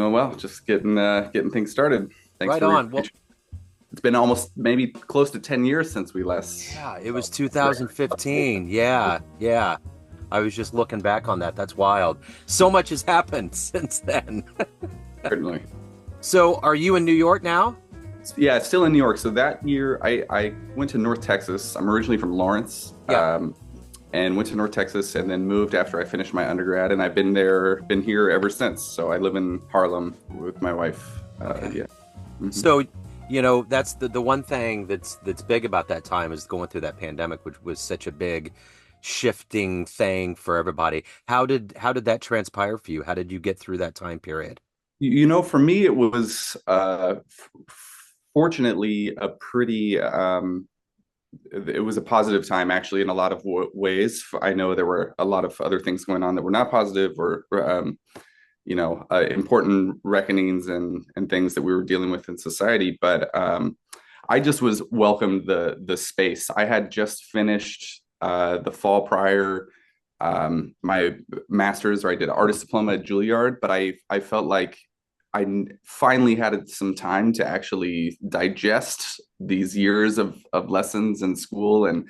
Doing well, just getting things started. Thanks Right for on. Well, reaching. It's been almost maybe close to 10 years since we last yeah, it was recorded. 2015. Yeah, yeah. I was just looking back on that. That's wild. So much has happened since then. Certainly. So, are you in New York now? Yeah, it's still in New York. So that year I went to North Texas. I'm originally from Lawrence, Yeah. and went to North Texas and then moved after I finished my undergrad. And I've been here ever since. So I live in Harlem with my wife. Okay. Yeah. hmm So, that's the one thing that's big about that time is going through that pandemic, which was such a big shifting thing for everybody. How did that transpire for you? How did you get through that time period? For me, it was fortunately a pretty it was a positive time actually in a lot of ways. I know there were a lot of other things going on that were not positive or important reckonings and things that we were dealing with in society. But I just was welcomed the space. I had just finished the fall prior my master's, or I did an artist diploma at Juilliard, but I felt like finally had some time to actually digest these years of lessons in school and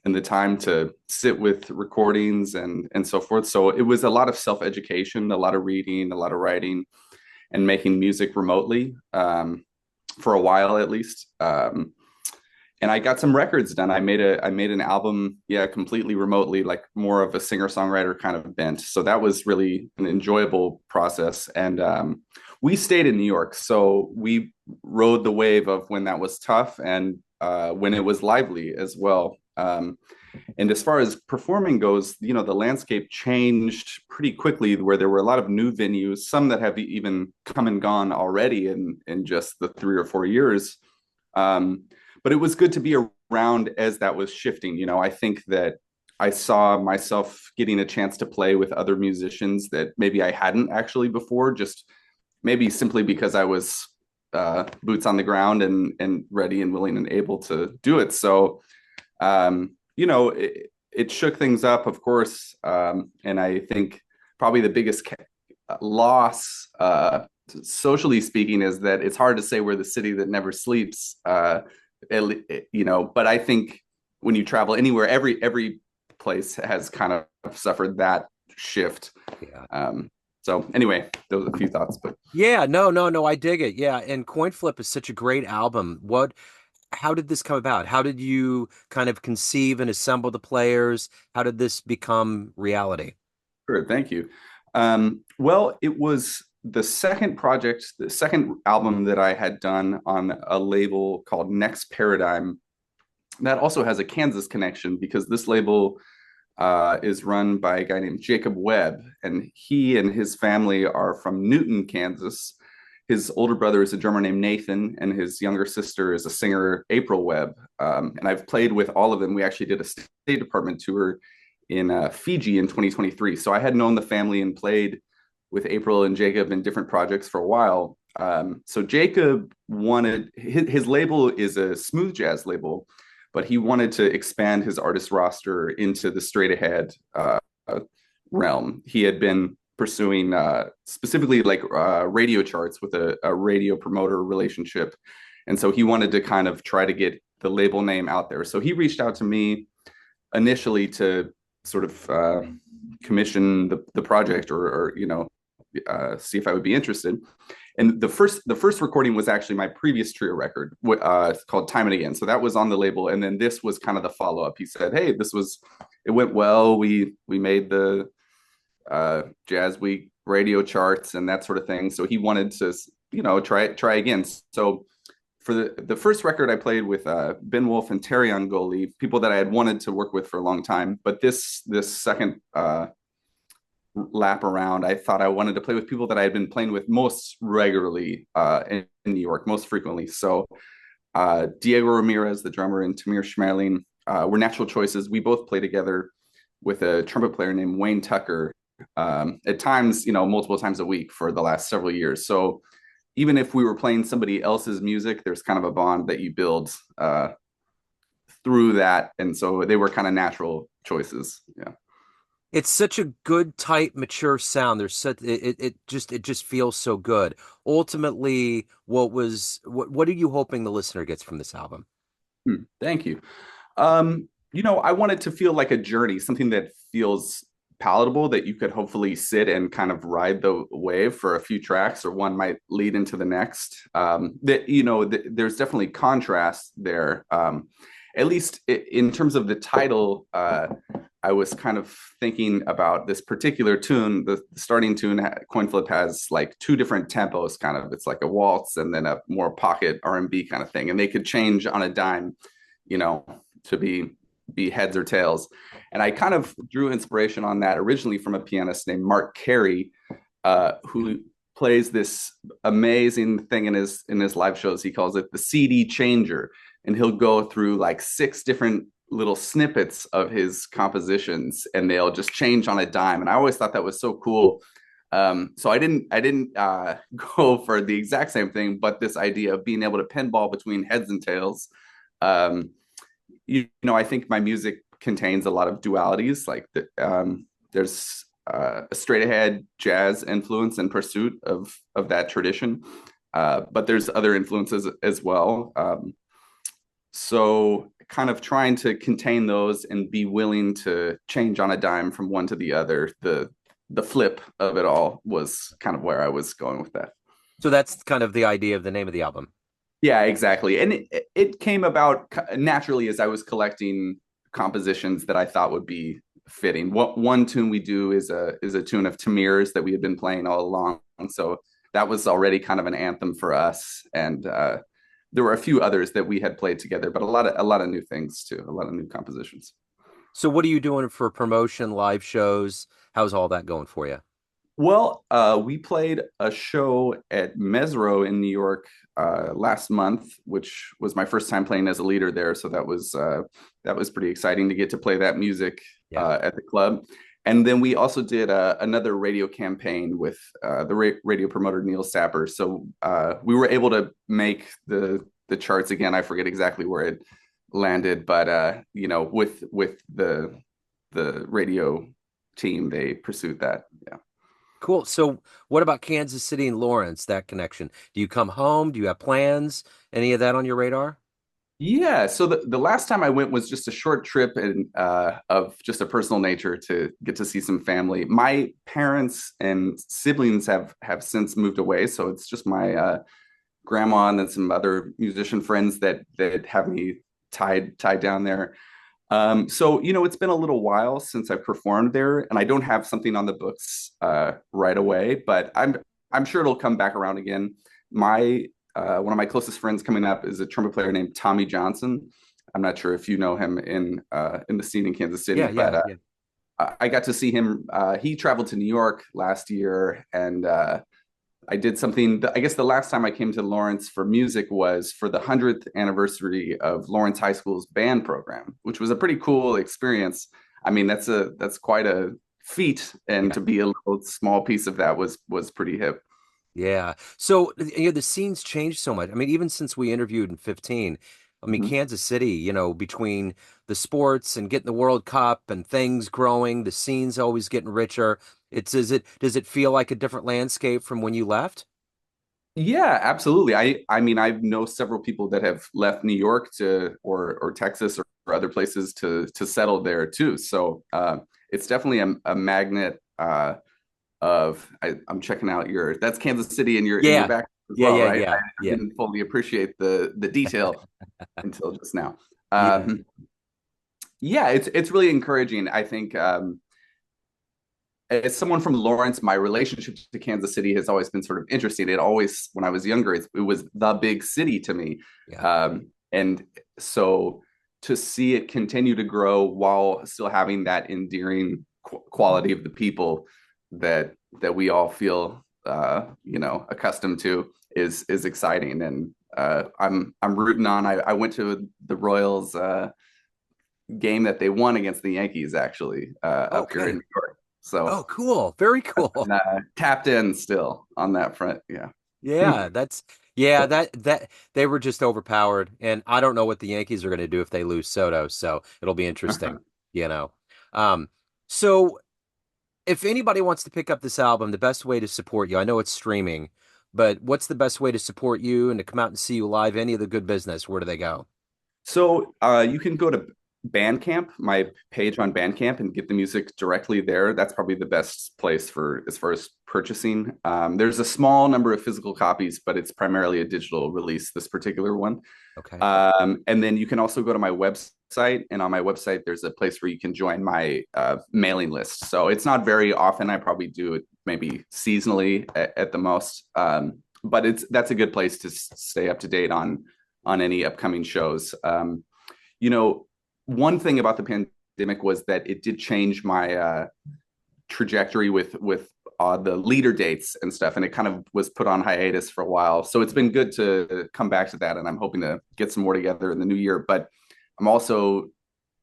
the time to sit with recordings and so forth. So it was a lot of self-education, a lot of reading, a lot of writing, and making music remotely for a while at least. And I got some records done. I made an album, yeah, completely remotely, like more of a singer-songwriter kind of bent. So that was really an enjoyable process. And we stayed in New York, so we rode the wave of when that was tough and when it was lively as well. And as far as performing goes, the landscape changed pretty quickly, where there were a lot of new venues, some that have even come and gone already in just the 3 or 4 years. Um, but it was good to be around as that was shifting. I think that I saw myself getting a chance to play with other musicians that maybe I hadn't actually before, just maybe simply because I was boots on the ground and ready and willing and able to do it. So it shook things up, of course. And I think probably the biggest loss, socially speaking, is that it's hard to say we're the city that never sleeps. But I think when you travel anywhere, every place has kind of suffered that shift. Yeah. So anyway, those are a few thoughts, but Yeah, no, I dig it. Yeah, and Coin Flip is such a great album. How did this come about? How did you kind of conceive and assemble the players? How did this become reality? sure, thank you. Well, it was the second album that I had done on a label called Next Paradigm. That also has a Kansas connection because this label is run by a guy named Jacob Webb, and he and his family are from Newton, Kansas. His older brother is a drummer named Nathan, and his younger sister is a singer, April Webb. And I've played with all of them. We actually did a State Department tour in Fiji in 2023. So I had known the family and played with April and Jacob in different projects for a while. So Jacob wanted his label is a smooth jazz label, but he wanted to expand his artist roster into the straight ahead realm. He had been pursuing specifically like radio charts with a radio promoter relationship. And so he wanted to kind of try to get the label name out there. So he reached out to me initially to sort of commission the project or see if I would be interested. And the first recording was actually my previous trio record, called Time and Again. So that was on the label, and then this was kind of the follow up. He said, "Hey, it went well. We made the Jazz Week radio charts and that sort of thing." So he wanted to try again. So for the first record, I played with Ben Wolf and Terry Angoli, people that I had wanted to work with for a long time. But this second lap around, I thought I wanted to play with people that I had been playing with most regularly in New York, most frequently. So Diego Ramirez, the drummer, and Tamir Shmerling were natural choices. We both play together with a trumpet player named Wayne Tucker, at times, multiple times a week for the last several years. So even if we were playing somebody else's music, there's kind of a bond that you build through that. And so they were kind of natural choices. Yeah. It's such a good, tight, mature sound. There's such it just feels so good. Ultimately, what are you hoping the listener gets from this album? Thank you. I want it to feel like a journey, something that feels palatable, that you could hopefully sit and kind of ride the wave for a few tracks, or one might lead into the next. There's definitely contrast there. At least in terms of the title, I was kind of thinking about this particular tune. The starting tune, Coin Flip, has like two different tempos, kind of. It's like a waltz and then a more pocket R&B kind of thing, and they could change on a dime, you know, to be heads or tails. And I kind of drew inspiration on that originally from a pianist named Mark Carey, who plays this amazing thing in his live shows. He calls it the CD changer, and he'll go through like six different little snippets of his compositions, and they'll just change on a dime. And I always thought that was so cool. So I didn't go for the exact same thing, but this idea of being able to pinball between heads and tails. Um, I think my music contains a lot of dualities. There's a straight ahead jazz influence in pursuit of that tradition, but there's other influences as well. So kind of trying to contain those and be willing to change on a dime from one to the other. The flip of it all was kind of where I was going with that. So that's kind of the idea of the name of the album. Yeah, exactly. And it came about naturally as I was collecting compositions that I thought would be fitting. What one tune we do is a tune of Tamir's that we had been playing all along. So that was already kind of an anthem for us. And there were a few others that we had played together, but a lot of new things too, a lot of new compositions. So what are you doing for promotion, live shows? How's all that going for you? Well, we played a show at Mesro in New York last month, which was my first time playing as a leader there. So that was pretty exciting to get to play that music Yeah. at the club. And then we also did another radio campaign with the radio promoter Neil Sapper. So we were able to make the charts again. I forget exactly where it landed, but with the radio team, they pursued that. Yeah. Cool. So what about Kansas City and Lawrence, that connection? Do you come home? Do you have plans? Any of that on your radar? Yeah, so the last time I went was just a short trip and of just a personal nature to get to see some family. My parents and siblings have since moved away, so it's just my grandma and then some other musician friends that have me tied down there. So it's been a little while since I've performed there, and I don't have something on the books right away, but I'm sure it'll come back around again. My One of my closest friends coming up is a trumpet player named Tommy Johnson. I'm not sure if you know him in the scene in Kansas City, Yeah, but yeah, yeah. I got to see him. He traveled to New York last year, and I did something. I guess the last time I came to Lawrence for music was for the 100th anniversary of Lawrence High School's band program, which was a pretty cool experience. I mean, that's quite a feat, and Yeah. to be a little small piece of that was pretty hip. Yeah. So, the scene's changed so much. I mean, even since we interviewed in 15, I mean, Mhm. Kansas City, between the sports and getting the World Cup and things growing, the scene's always getting richer. Does it feel like a different landscape from when you left? Yeah, absolutely. I mean, I know several people that have left New York to or Texas or other places to settle there too. So it's definitely a magnet I'm checking out your that's Kansas City in your Yeah. back as Yeah, well, yeah, right? yeah, I yeah. didn't fully appreciate the detail until just now. Yeah. Um, yeah, it's really encouraging. I think as someone from Lawrence, my relationship to Kansas City has always been sort of interesting. It always, when I was younger, it was the big city to me. Yeah. And so to see it continue to grow while still having that endearing quality of the people that we all feel, accustomed to is exciting. And I'm rooting on. I went to the Royals game that they won against the Yankees actually up here in Okay. New York. So Oh, cool. Very cool. and, tapped in still on that front. Yeah. Yeah, that they were just overpowered, and I don't know what the Yankees are going to do if they lose Soto, so it'll be interesting, you know. Um, so if anybody wants to pick up this album, the best way to support you, I know it's streaming, but what's the best way to support you and to come out and see you live? Any of the good business, where do they go? So you can go to Bandcamp, my page on Bandcamp, and get the music directly there. That's probably the best place for as far as purchasing. There's a small number of physical copies, but it's primarily a digital release, this particular one. Okay. And then you can also go to my website, and on my website, there's a place where you can join my mailing list. So it's not very often. I probably do it maybe seasonally at the most. But that's a good place to stay up to date on any upcoming shows. You know, one thing about the pandemic was that it did change my trajectory with the leader dates and stuff, and it kind of was put on hiatus for a while. So it's been good to come back to that, and I'm hoping to get some more together in the new year. But I'm also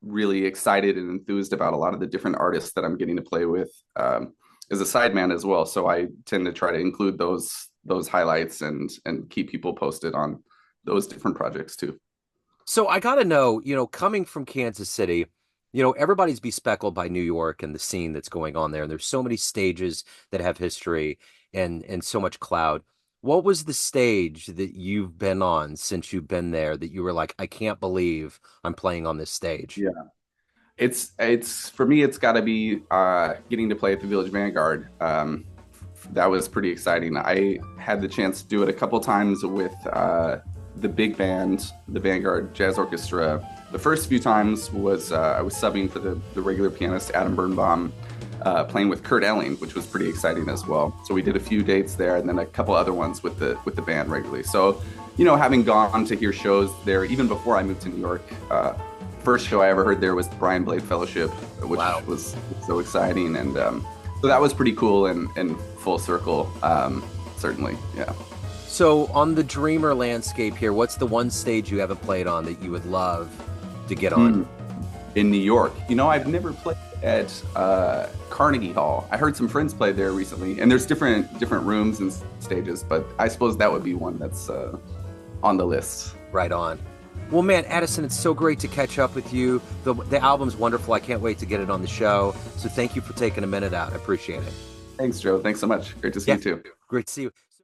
really excited and enthused about a lot of the different artists that I'm getting to play with as a sideman as well. So I tend to try to include those highlights and keep people posted on those different projects too. So I got to know, coming from Kansas City, everybody's bespeckled by New York and the scene that's going on there. And there's so many stages that have history and so much cloud. What was the stage that you've been on since you've been there that you were like, I can't believe I'm playing on this stage? Yeah. It's for me, it's got to be getting to play at the Village Vanguard. That was pretty exciting. I had the chance to do it a couple times with the big band, the Vanguard Jazz Orchestra. The first few times was I was subbing for the regular pianist Adam Birnbaum, playing with Kurt Elling, which was pretty exciting as well. So we did a few dates there, and then a couple other ones with the band regularly. So, having gone to hear shows there even before I moved to New York, first show I ever heard there was the Brian Blade Fellowship, which was so exciting, and so that was pretty cool and full circle, certainly, yeah. So on the Dreamer landscape here, what's the one stage you haven't played on that you would love to get on? In New York. I've never played at Carnegie Hall. I heard some friends play there recently, and there's different rooms and stages, but I suppose that would be one that's on the list. Right on. Well, man, Addison, it's so great to catch up with you. The album's wonderful. I can't wait to get it on the show. So thank you for taking a minute out. I appreciate it. Thanks, Joe. Thanks so much. Great to see you too. Great to see you.